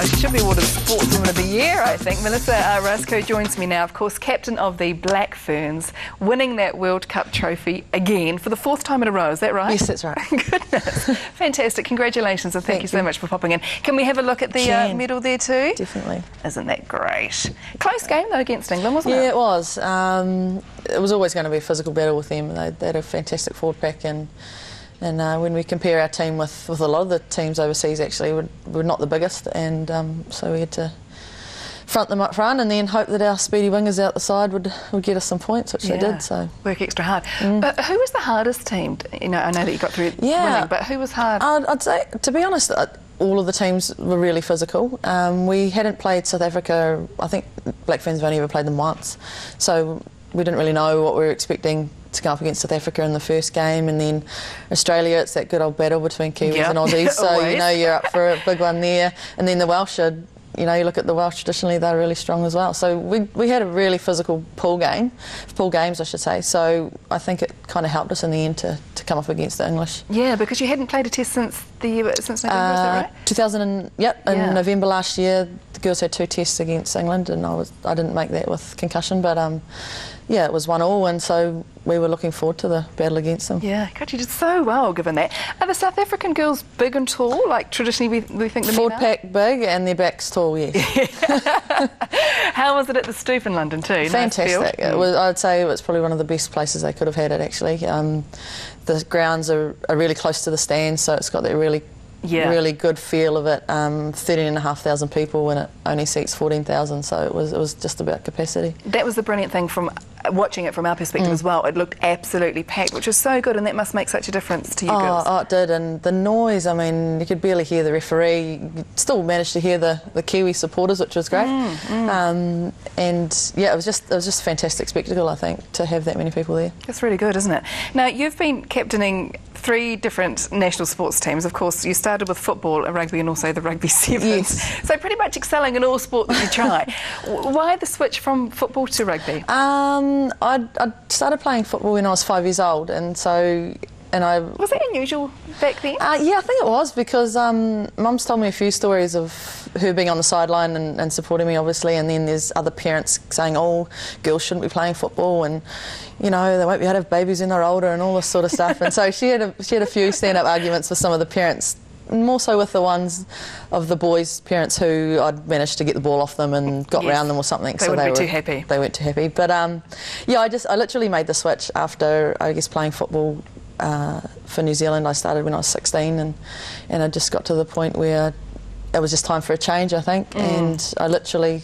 She should be awarded Sportswoman of the Year, I think. Melissa Ruscoe joins me now, of course, captain of the Black Ferns, winning that World Cup trophy again for the 4th time in a row. Is that right? Yes, that's right. Goodness. Fantastic. Congratulations, and thank you so much for popping in. Can we have a look at the medal there too? Definitely. Isn't that great? Close game, though, against England, wasn't it? Yeah, it was. It was always going to be a physical battle with them. They had a fantastic forward pack, and when we compare our team with a lot of the teams overseas, actually, we're not the biggest, and so we had to front them up front and then hope that our speedy wingers out the side would get us some points, which they did. So work extra hard. But who was the hardest team? You know, I know that you got through winning, but who was hard? I'd say, to be honest, all of the teams were really physical. We hadn't played South Africa. I think Black Ferns have only ever played them once, so we didn't really know what we were expecting to go up against South Africa in the first game, and then Australia, it's that good old battle between Kiwis and Aussies, so you know you're up for a big one there. And then the Welsh are, you know, you look at the Welsh, traditionally they're really strong as well. So we had a really physical pool games I should say, so I think it kind of helped us in the end to come up against the English. Yeah, because you hadn't played a test since November, is that right? In November last year, the girls had 2 tests against England, and I didn't make that with concussion, but yeah, it was 1-1, and so we were looking forward to the battle against them. Yeah, God, you did so well given that. Are the South African girls big and tall? Like traditionally we think the forward pack big and their backs tall, yes. How was it at the Stoop in London too? Fantastic. Nice it was, I'd say it was probably one of the best places they could have had it, actually. The grounds are really close to the stands, so it's got that really good feel of it. 13,500 people, and it only seats 14,000, so it was just about capacity. That was the brilliant thing from watching it from our perspective as well. It looked absolutely packed, which was so good, and that must make such a difference to you girls. Oh, it did, and the noise, I mean, you could barely hear the referee. You still managed to hear the Kiwi supporters, which was great. And yeah, it was just a fantastic spectacle, I think, to have that many people there. That's really good, isn't it? Now, you've been captaining 3 different national sports teams. Of course, you started with football, rugby, and also the rugby sevens. Yes. So pretty much excelling in all sport that you try. Why the switch from football to rugby? I started playing football when I was 5 years old, and so... Was that unusual back then? Yeah, I think it was, because Mum's told me a few stories of her being on the sideline and supporting me, obviously, and then there's other parents saying, oh, girls shouldn't be playing football, and, you know, they won't be able to have babies when they're older and all this sort of stuff. And so she had a few stand-up arguments with some of the parents, more so with the ones of the boys' parents who I'd managed to get the ball off them and got round them or something. They wouldn't be too happy. They weren't too happy. But, yeah, I literally made the switch after, I guess, playing football for New Zealand. I started when I was 16, and I just got to the point where it was just time for a change, I think, and I literally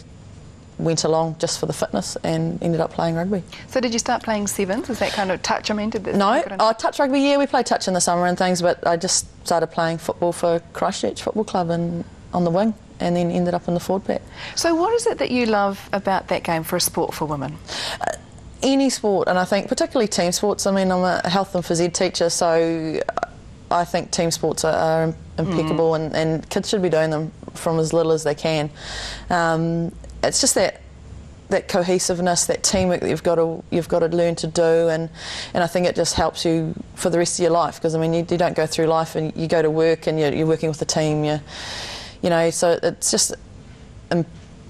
went along just for the fitness and ended up playing rugby. So did you start playing sevens? Was that kind of touch? I mean, No, touch rugby, yeah, we played touch in the summer and things, but I just started playing football for Christchurch Football Club and on the wing, and then ended up in the forward pack. So what is it that you love about that game for a sport for women? Any sport, and I think particularly team sports. I mean, I'm a health and phys ed teacher, so I think team sports are impeccable, and kids should be doing them from as little as they can. It's just that cohesiveness, that teamwork that you've got to learn to do, and I think it just helps you for the rest of your life, because I mean you don't go through life and you go to work and you're working with a team, you know, so it's just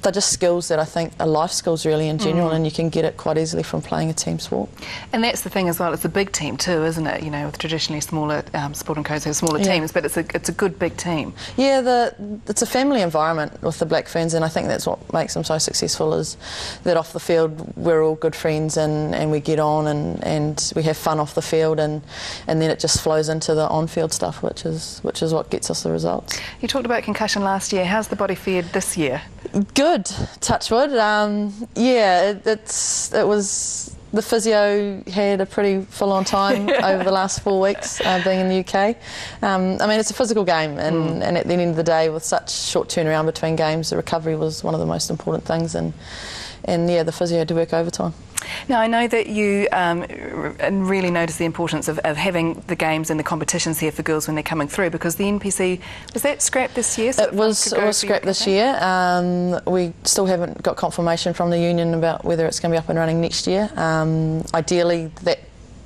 they're just skills that I think are life skills really in general, and you can get it quite easily from playing a team sport. And that's the thing as well, it's a big team too, isn't it? You know, with traditionally smaller sporting codes have smaller teams, but it's a good big team. Yeah, it's a family environment with the Black Ferns, and I think that's what makes them so successful, is that off the field we're all good friends and we get on and we have fun off the field, and then it just flows into the on-field stuff, which is what gets us the results. You talked about concussion last year. How's the body fared this year? Good, touch wood. Yeah, it was. The physio had a pretty full-on time over the last 4 weeks being in the UK. I mean, it's a physical game, and at the end of the day, with such short turnaround between games, the recovery was one of the most important things, and yeah, the physio had to work overtime. Now, I know that you really notice the importance of having the games and the competitions here for girls when they're coming through, because the NPC, was that scrapped this year? So it was scrapped this year. We still haven't got confirmation from the union about whether it's going to be up and running next year. Ideally,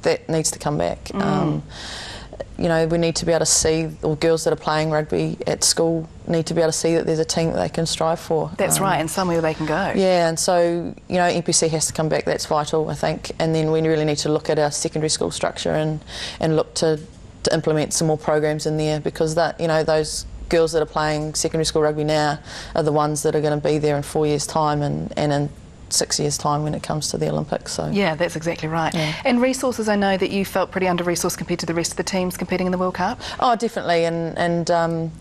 that needs to come back. you know, we need to be able to see, or girls that are playing rugby at school need to be able to see that there's a team that they can strive for. That's right, and somewhere they can go. Yeah, and so, you know, NPC has to come back, that's vital, I think, and then we really need to look at our secondary school structure and look to implement some more programs in there, because that, you know, those girls that are playing secondary school rugby now are the ones that are going to be there in 4 years' time and in 6 years' time when it comes to the Olympics. So yeah, that's exactly right. Yeah. And resources, I know that you felt pretty under-resourced compared to the rest of the teams competing in the World Cup. Oh, definitely, and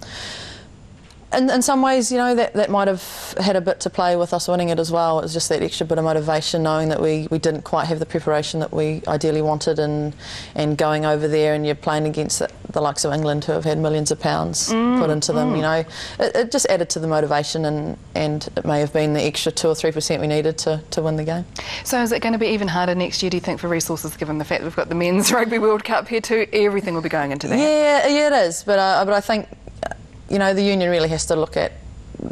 in some ways, you know, that might have had a bit to play with us winning it as well. It was just that extra bit of motivation, knowing that we didn't quite have the preparation that we ideally wanted, and going over there and you're playing against the likes of England, who have had millions of pounds put into them. You know, it just added to the motivation, and it may have been the extra 2 or 3% we needed to win the game. So is it going to be even harder next year, do you think, for resources, given the fact that we've got the Men's Rugby World Cup here too? Everything will be going into that. Yeah, it is, but I think, you know, the union really has to look at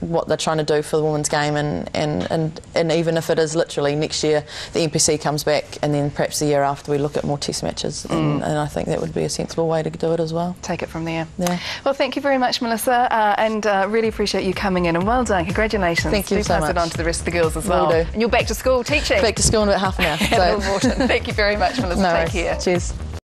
what they're trying to do for the women's game, and even if it is literally next year the NPC comes back, and then perhaps the year after we look at more test matches, and I think that would be a sensible way to do it as well. Take it from there. Yeah. Well, thank you very much, Melissa, and really appreciate you coming in, and well done, congratulations. Thank you so much. Pass it on to the rest of the girls as well. Will do. And you're back to school teaching. Back to school in about half an hour. So. Thank you very much, Melissa. No Take worries. care. Cheers.